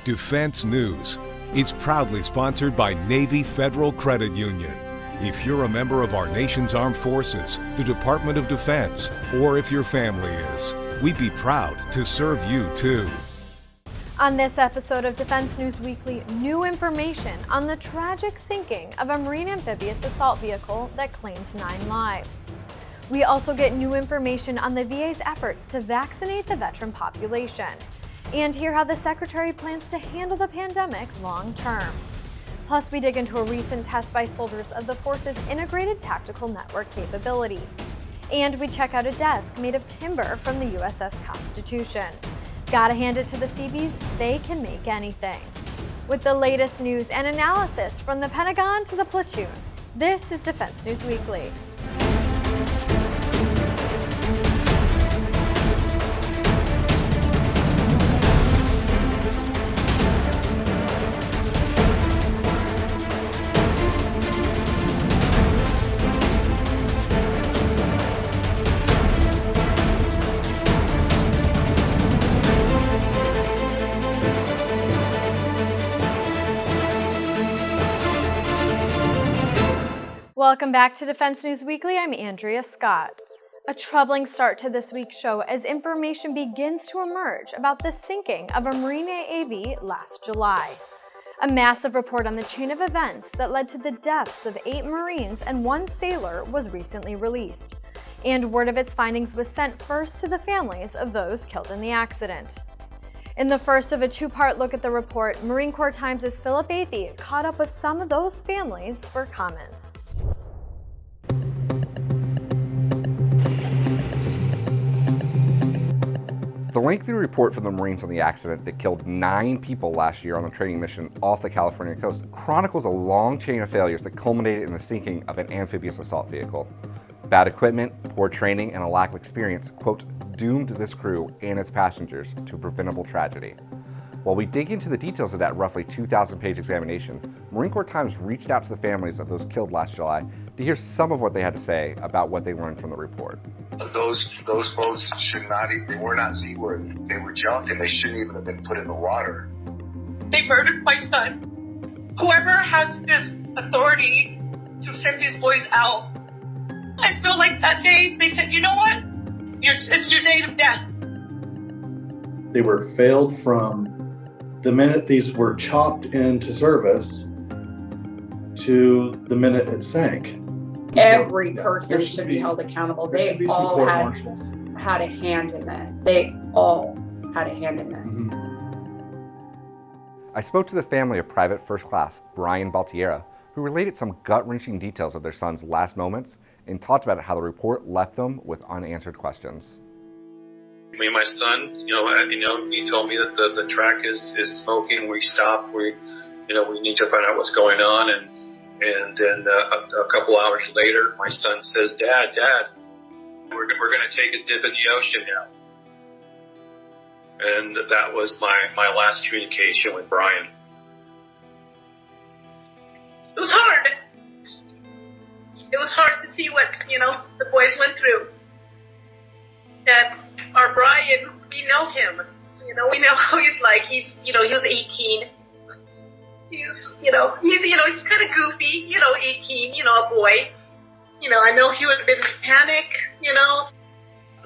Defense News is proudly sponsored by Navy Federal Credit Union. If you're a member of our nation's armed forces, the Department of Defense, or if your family is, we'd be proud to serve you too. On this episode of Defense News Weekly, new information on the tragic sinking of a marine amphibious assault vehicle that claimed 9 lives. We also get new information on the VA's efforts to vaccinate the veteran population, and hear how the Secretary plans to handle the pandemic long term. Plus, we dig into a recent test by soldiers of the force's integrated tactical network capability. And we check out a desk made of timber from the USS Constitution. Gotta hand it to the Seabees, they can make anything. With the latest news and analysis from the Pentagon to the platoon, this is Defense News Weekly. Welcome back to Defense News Weekly. I'm Andrea Scott. A troubling start to this week's show as information begins to emerge about the sinking of a Marine AAV last July. A massive report on the chain of events that led to the deaths of 8 Marines and 1 sailor was recently released, and word of its findings was sent first to the families of those killed in the accident. In the first of a 2-part look at the report, Marine Corps Times' Philip Athey caught up with some of those families for comments. The lengthy report from the Marines on the accident that killed 9 people last year on a training mission off the California coast chronicles a long chain of failures that culminated in the sinking of an amphibious assault vehicle. Bad equipment, poor training, and a lack of experience, quote, doomed this crew and its passengers to a preventable tragedy. While we dig into the details of that roughly 2,000-page examination, Marine Corps Times reached out to the families of those killed last July to hear some of what they had to say about what they learned from the report. Those boats they were not seaworthy. They were junk and they shouldn't even have been put in the water. They murdered my son. Whoever has this authority to send these boys out, I feel like that day they said, you know what? It's your day of death. They were failed from the minute these were chopped into service to the minute it sank. Every person should be held accountable. They all had a hand in this. They all had a hand in this. I spoke to the family of Private First Class Brian Baltiera, who related some gut-wrenching details of their son's last moments and talked about how the report left them with unanswered questions. Me and my son, he told me that the track is smoking. We stopped. We need to find out what's going on. And then a couple hours later, my son says, Dad, we're going to take a dip in the ocean now. And that was my last communication with Brian. It was hard. It was hard to see what, the boys went through. And our Brian, we know him. We know how he's like. He was 18. He's kind of goofy, 18, a boy. I know he would have been in panic,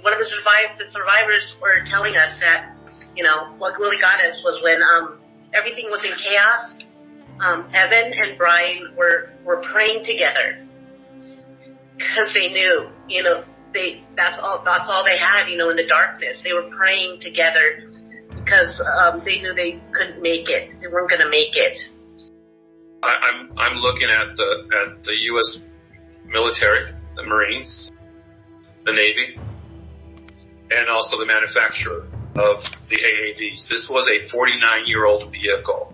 One of the survivors were telling us that, what really got us was when everything was in chaos. Evan and Brian were praying together because they knew, that's all they had, in the darkness. They were praying together because they knew they couldn't make it. They weren't going to make it. I'm looking at the U.S. military, the Marines, the Navy, and also the manufacturer of the AAVs. This was a 49-year-old vehicle.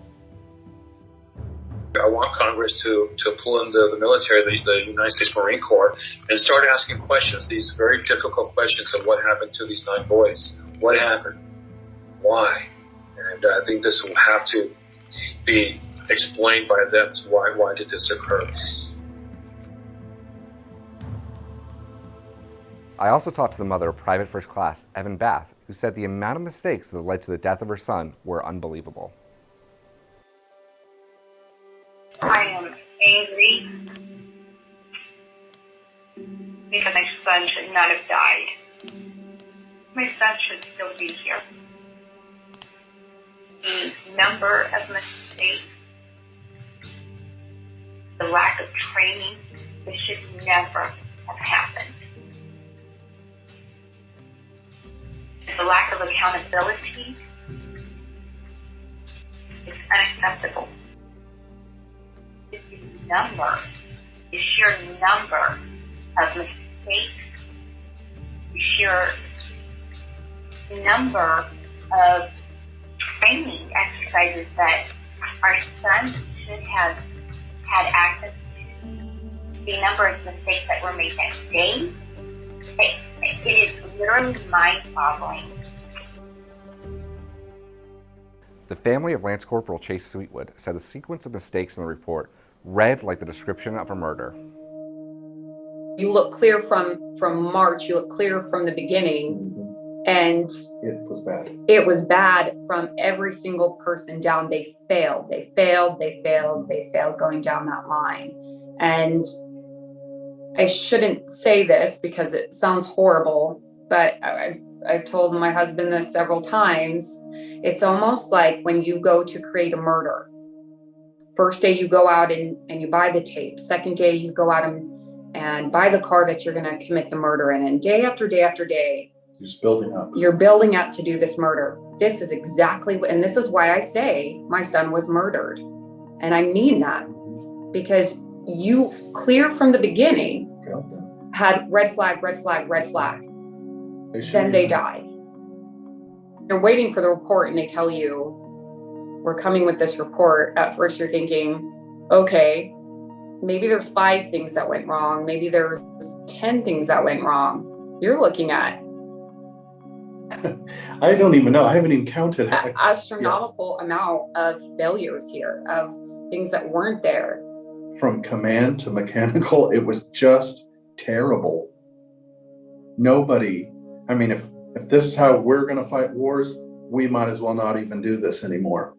I want Congress to pull in the military, the United States Marine Corps, and start asking questions, these very difficult questions of what happened to these 9 boys. What happened? Why? And I think this will have to be explained by them. Why did this occur? I also talked to the mother of Private First Class Evan Bath, who said the amount of mistakes that led to the death of her son were unbelievable. angry because my son should not have died. My son should still be here. The number of mistakes, the lack of training, this should never have happened. The lack of accountability is unacceptable. The sheer number of mistakes, the sheer number of training exercises that our son should have had access to, the number of mistakes that were made that day, it is literally mind-boggling. The family of Lance Corporal Chase Sweetwood said the sequence of mistakes in the report read like the description of a murder. You look clear from March, you look clear from the beginning, and It was bad. it was bad from every single person down. They failed going down that line. And I shouldn't say this because it sounds horrible, but I've told my husband this several times. It's almost like when you go to create a murder. First day you go out and you buy the tape. Second day you go out and buy the car that you're going to commit the murder in. And day after day after day, You're just building up. you're building up to do this murder. This is exactly what, and this is why I say my son was murdered. And I mean that because you clear from the beginning had red flag, red flag, red flag. Then they die. You're waiting for the report and they tell you, we're coming with this report. At first you're thinking, okay, maybe there's 5 things that went wrong. Maybe there's 10 things that went wrong. You're looking at I don't even know. I haven't even counted. astronomical amount of failures here, of things that weren't there. From command to mechanical, it was just terrible. Nobody, I mean, if this is how we're going to fight wars, we might as well not even do this anymore.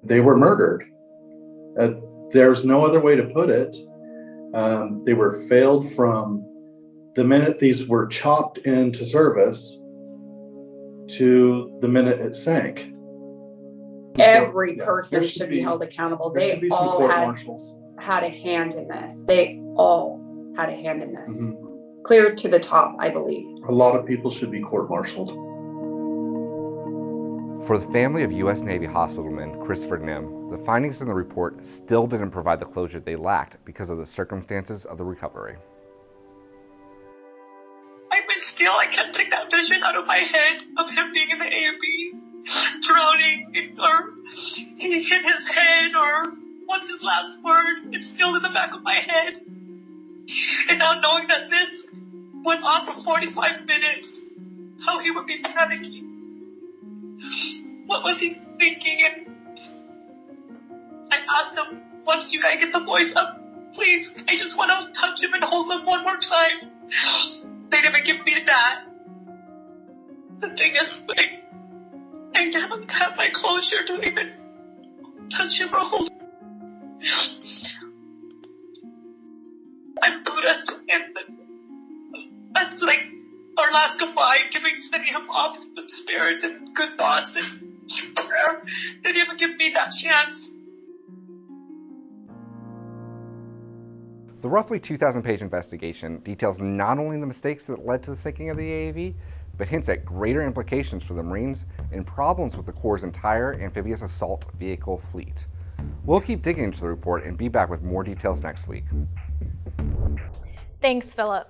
They were murdered. There's no other way to put it. They were failed from the minute these were chopped into service to the minute it sank. Every Yeah, person there should be held accountable. There should They be some all court-martials. had a hand in this. They all had a hand in this. Mhm. Clear to the top, I believe. A lot of people should be court-martialed. For the family of U.S. Navy hospitalman Christopher Nim, the findings in the report still didn't provide the closure they lacked because of the circumstances of the recovery. I can't take that vision out of my head of him being in the AAV, drowning, or he hit his head, or what's his last word? It's still in the back of my head. And now knowing that this went on for 45 minutes, how he would be panicking. What was he thinking? And I asked him, once you guys get the boys up, please, I just want to touch him and hold him one more time. They didn't give me that. The thing is, I don't have my closure to even touch him or hold him. I'm Buddhist, and that's like our last goodbye, sending him off with spirits and good thoughts and prayer. They didn't even give me that chance. The roughly 2,000-page investigation details not only the mistakes that led to the sinking of the AAV, but hints at greater implications for the Marines and problems with the Corps' entire amphibious assault vehicle fleet. We'll keep digging into the report and be back with more details next week. Thanks, Philip.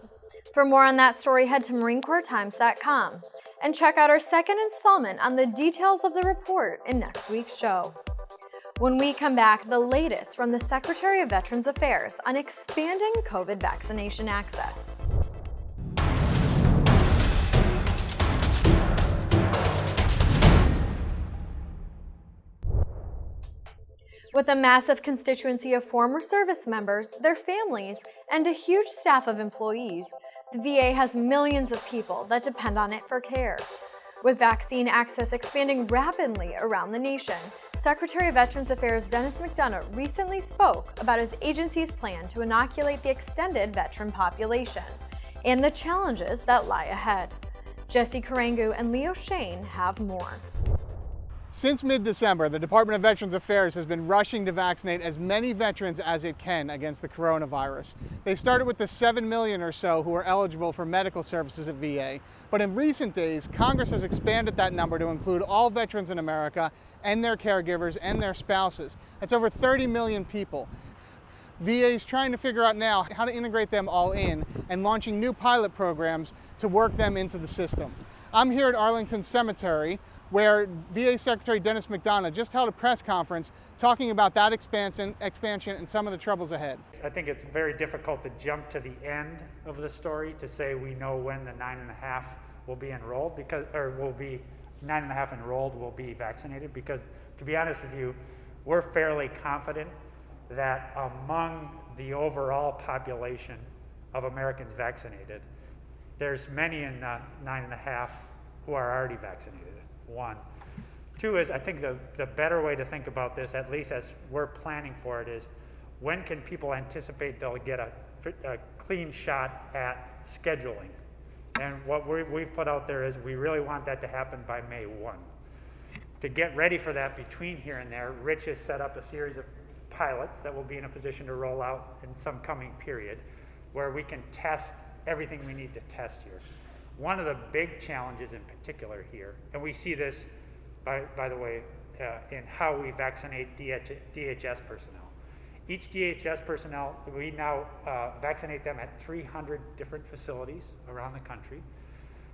For more on that story, head to MarineCorpsTimes.com and check out our second installment on the details of the report in next week's show. When we come back, the latest from the Secretary of Veterans Affairs on expanding COVID vaccination access. With a massive constituency of former service members, their families, and a huge staff of employees, the VA has millions of people that depend on it for care. With vaccine access expanding rapidly around the nation, Secretary of Veterans Affairs Dennis McDonough recently spoke about his agency's plan to inoculate the extended veteran population and the challenges that lie ahead. Jesse Karangu and Leo Shane have more. Since mid-December, the Department of Veterans Affairs has been rushing to vaccinate as many veterans as it can against the coronavirus. They started with the 7 million or so who are eligible for medical services at VA. But in recent days, Congress has expanded that number to include all veterans in America and their caregivers and their spouses. That's over 30 million people. VA is trying to figure out now how to integrate them all in and launching new pilot programs to work them into the system. I'm here at Arlington Cemetery, where VA Secretary Dennis McDonough just held a press conference talking about that expansion and some of the troubles ahead. I think it's very difficult to jump to the end of the story to say we know when the 9.5 will be enrolled will be 9.5 enrolled will be vaccinated, because to be honest with you, we're fairly confident that among the overall population of Americans vaccinated, there's many in the 9.5 who are already vaccinated. One. Two is, I think the better way to think about this, at least as we're planning for it, is when can people anticipate they'll get a clean shot at scheduling? And what we've put out there is we really want that to happen by May 1. To get ready for that between here and there, Rich has set up a series of pilots that will be in a position to roll out in some coming period where we can test everything we need to test here. One of the big challenges in particular here, and we see this, by the way, in how we vaccinate DHS personnel. Each DHS personnel, we now vaccinate them at 300 different facilities around the country.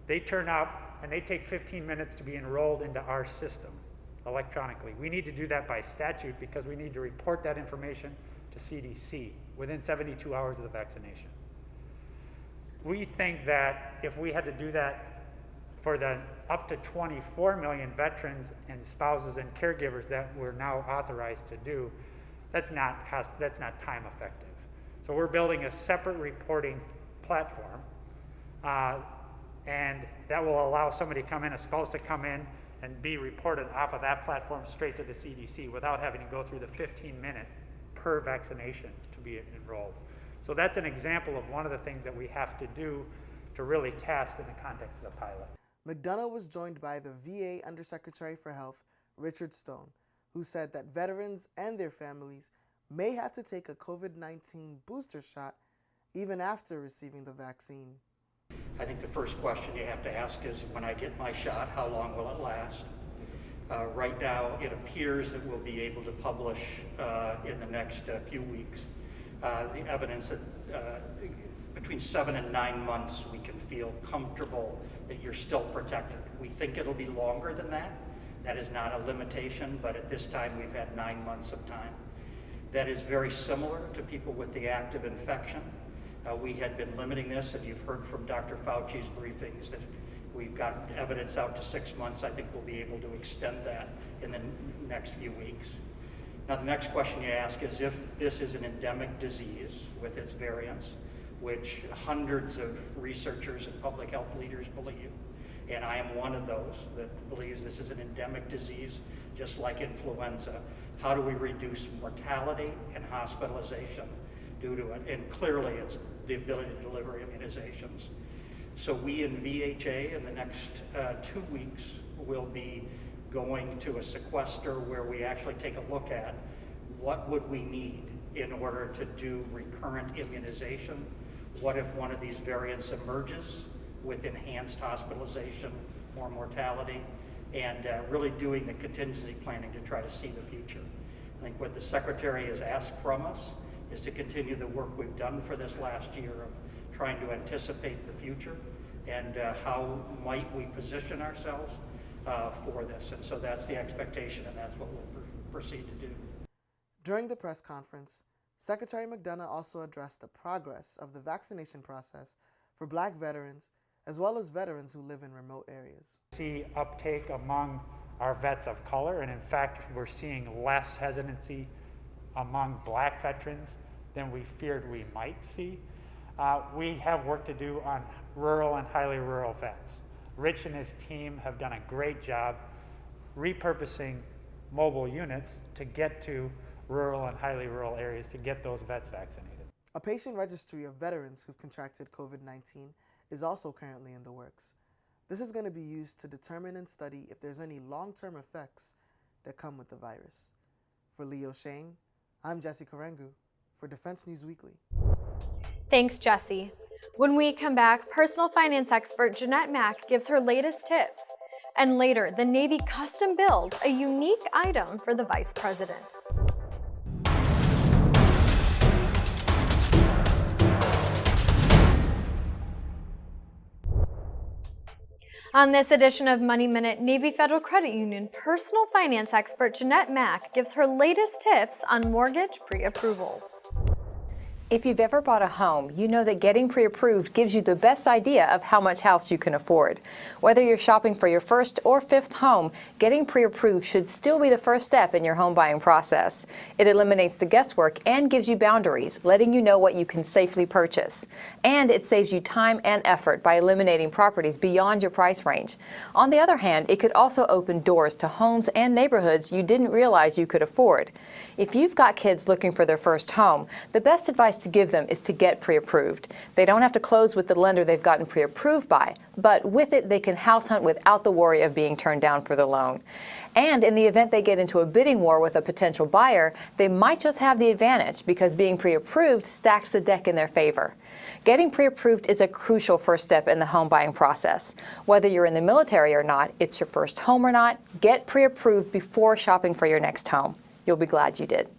They turn up and they take 15 minutes to be enrolled into our system electronically. We need to do that by statute because we need to report that information to CDC within 72 hours of the vaccination. We think that if we had to do that for the up to 24 million veterans and spouses and caregivers that we're now authorized to do, that's not time effective. So we're building a separate reporting platform, and that will allow somebody to come in, a spouse to come in and be reported off of that platform straight to the CDC without having to go through the 15-minute per vaccination to be enrolled. So that's an example of one of the things that we have to do to really test in the context of the pilot. McDonough was joined by the VA Undersecretary for Health, Richard Stone, who said that veterans and their families may have to take a COVID-19 booster shot even after receiving the vaccine. I think the first question you have to ask is, when I get my shot, how long will it last? Right now, it appears that we'll be able to publish in the next few weeks the evidence that between 7 and 9 months we can feel comfortable that you're still protected. We think it'll be longer than that. That is not a limitation, but at this time we've had 9 months of time. That is very similar to people with the active infection. We had been limiting this, and you've heard from Dr. Fauci's briefings that we've got evidence out to 6 months. I think we'll be able to extend that in the next few weeks. Now, the next question you ask is if this is an endemic disease with its variants, which hundreds of researchers and public health leaders believe, and I am one of those that believes this is an endemic disease, just like influenza. How do we reduce mortality and hospitalization due to it? And clearly it's the ability to deliver immunizations. So we in VHA in the next 2 weeks will be going to a sequester where we actually take a look at what would we need in order to do recurrent immunization. What if one of these variants emerges with enhanced hospitalization or mortality, and really doing the contingency planning to try to see the future. I think what the Secretary has asked from us is to continue the work we've done for this last year of trying to anticipate the future and how might we position ourselves for this. And so that's the expectation, and that's what we'll proceed to do. During the press conference, Secretary McDonough also addressed the progress of the vaccination process for Black veterans, as well as veterans who live in remote areas. See uptake among our vets of color, and in fact, we're seeing less hesitancy among Black veterans than we feared we might see. We have work to do on rural and highly rural vets. Rich and his team have done a great job repurposing mobile units to get to rural and highly rural areas to get those vets vaccinated. A patient registry of veterans who've contracted COVID-19 is also currently in the works. This is going to be used to determine and study if there's any long-term effects that come with the virus. For Leo Shane, I'm Jesse Karengu for Defense News Weekly. Thanks, Jesse. When we come back, personal finance expert Jeanette Mack gives her latest tips. And later, the Navy custom builds a unique item for the Vice President. On this edition of Money Minute, Navy Federal Credit Union personal finance expert Jeanette Mack gives her latest tips on mortgage pre-approvals. If you've ever bought a home, you know that getting pre-approved gives you the best idea of how much house you can afford. Whether you're shopping for your first or fifth home, getting pre-approved should still be the first step in your home buying process. It eliminates the guesswork and gives you boundaries, letting you know what you can safely purchase. And it saves you time and effort by eliminating properties beyond your price range. On the other hand, it could also open doors to homes and neighborhoods you didn't realize you could afford. If you've got kids looking for their first home, the best advice to give them is to get pre-approved. They don't have to close with the lender they've gotten pre-approved by, but with it they can house hunt without the worry of being turned down for the loan. And in the event they get into a bidding war with a potential buyer, they might just have the advantage because being pre-approved stacks the deck in their favor. Getting pre-approved is a crucial first step in the home buying process. Whether you're in the military or not, it's your first home or not, get pre-approved before shopping for your next home. You'll be glad you did.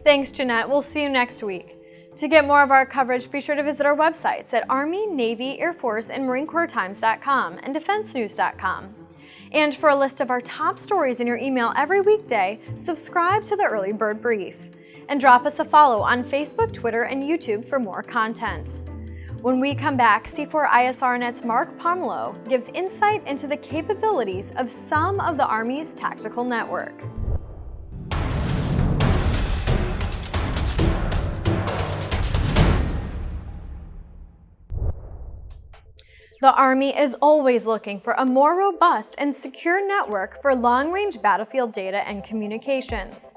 Thanks, Jeanette. We'll see you next week. To get more of our coverage, be sure to visit our websites at Army, Navy, Air Force, and Marine Corps Times.com and DefenseNews.com. And for a list of our top stories in your email every weekday, subscribe to the Early Bird Brief. And drop us a follow on Facebook, Twitter, and YouTube for more content. When we come back, C4ISRNet's Mark Pomelo gives insight into the capabilities of some of the Army's tactical network. The Army is always looking for a more robust and secure network for long-range battlefield data and communications.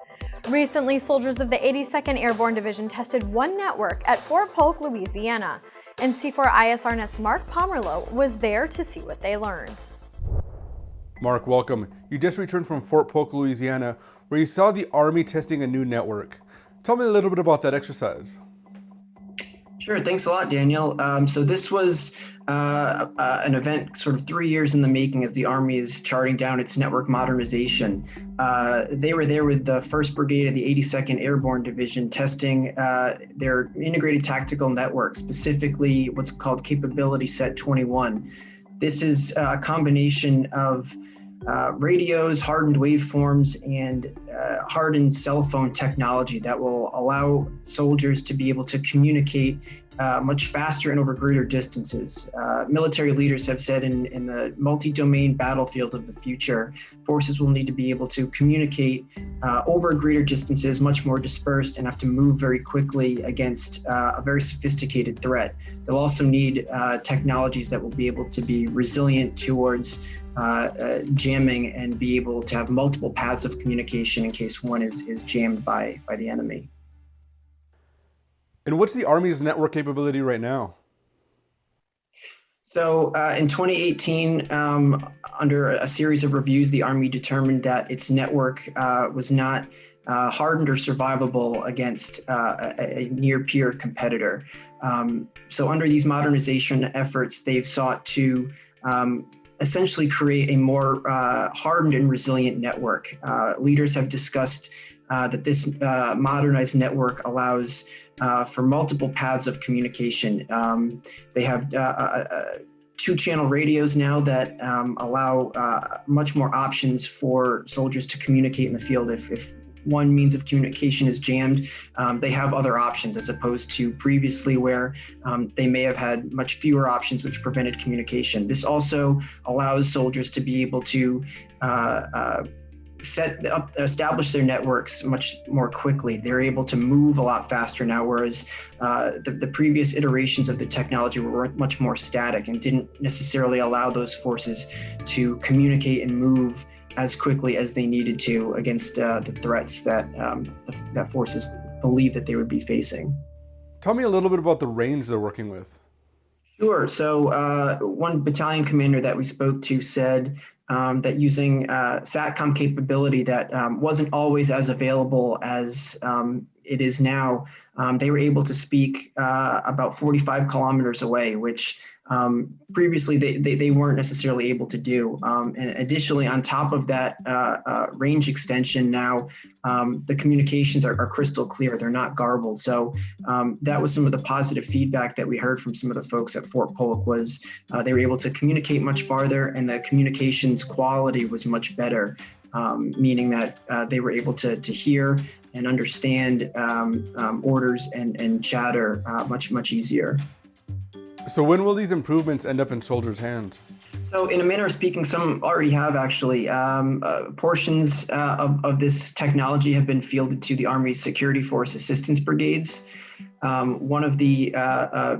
Recently, soldiers of the 82nd Airborne Division tested one network at Fort Polk, Louisiana, and C4ISRNet's Mark Pomerleau was there to see what they learned. Mark, welcome. You just returned from Fort Polk, Louisiana, where you saw the Army testing a new network. Tell me a little bit about that exercise. Sure, thanks a lot, Daniel. So this was an event sort of 3 years in the making as the Army is charting down its network modernization. They were there with the 1st Brigade of the 82nd Airborne Division testing their integrated tactical network, specifically what's called Capability Set 21. This is a combination of radios, hardened waveforms, and hardened cell phone technology that will allow soldiers to be able to communicate much faster and over greater distances. Military leaders have said in the multi-domain battlefield of the future, forces will need to be able to communicate over greater distances, much more dispersed, and have to move very quickly against a very sophisticated threat. They'll also need technologies that will be able to be resilient towards jamming and be able to have multiple paths of communication in case one is jammed by the enemy. And what's the Army's network capability right now? So in 2018, under a series of reviews, the Army determined that its network was not hardened or survivable against a near-peer competitor. So under these modernization efforts, they've sought to essentially create a more hardened and resilient network. Leaders have discussed that this modernized network allows for multiple paths of communication. They have 2-channel radios now that allow much more options for soldiers to communicate in the field. If one means of communication is jammed, they have other options as opposed to previously where they may have had much fewer options which prevented communication. This also allows soldiers to be able to establish their networks much more quickly. They're able to move a lot faster now, whereas the previous iterations of the technology were much more static and didn't necessarily allow those forces to communicate and move as quickly as they needed to against the threats that that forces believe that they would be facing. Tell me a little bit about the range they're working with. Sure. So one battalion commander that we spoke to said that using SATCOM capability that wasn't always as available as it is now, they were able to speak about 45 kilometers away, which previously they weren't necessarily able to do. And additionally, on top of that range extension now, the communications are crystal clear. They're not garbled. So that was some of the positive feedback that we heard from some of the folks at Fort Polk was they were able to communicate much farther, and the communications quality was much better, meaning that they were able to hear and understand orders and chatter much easier. So when will these improvements end up in soldiers' hands? So in a manner of speaking, some already have actually. Portions of this technology have been fielded to the Army's Security Force Assistance Brigades. One of the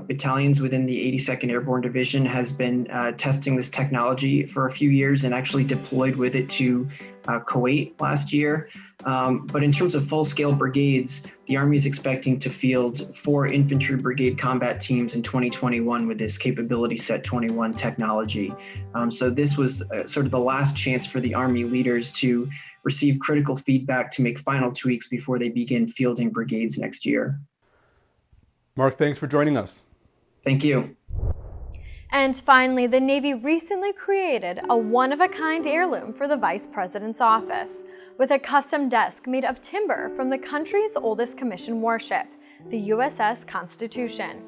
battalions within the 82nd Airborne Division has been testing this technology for a few years and actually deployed with it to Kuwait last year. But in terms of full-scale brigades, the Army is expecting to field 4 infantry brigade combat teams in 2021 with this capability set 21 technology. So this was sort of the last chance for the Army leaders to receive critical feedback to make final tweaks before they begin fielding brigades next year. Mark, thanks for joining us. Thank you. And finally, the Navy recently created a one-of-a-kind heirloom for the Vice President's office, with a custom desk made of timber from the country's oldest commissioned warship, the USS Constitution.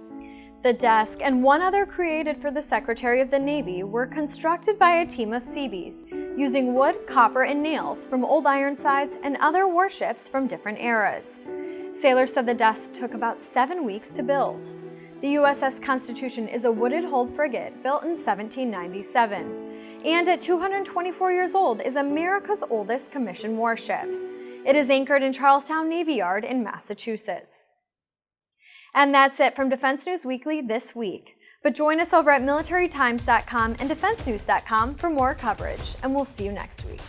The desk and one other created for the Secretary of the Navy were constructed by a team of Seabees, using wood, copper, and nails from old Ironsides and other warships from different eras. Sailors said the desk took about 7 weeks to build. The USS Constitution is a wooded-hulled frigate built in 1797, and at 224 years old is America's oldest commissioned warship. It is anchored in Charlestown Navy Yard in Massachusetts. And that's it from Defense News Weekly this week. But join us over at militarytimes.com and defensenews.com for more coverage, and we'll see you next week.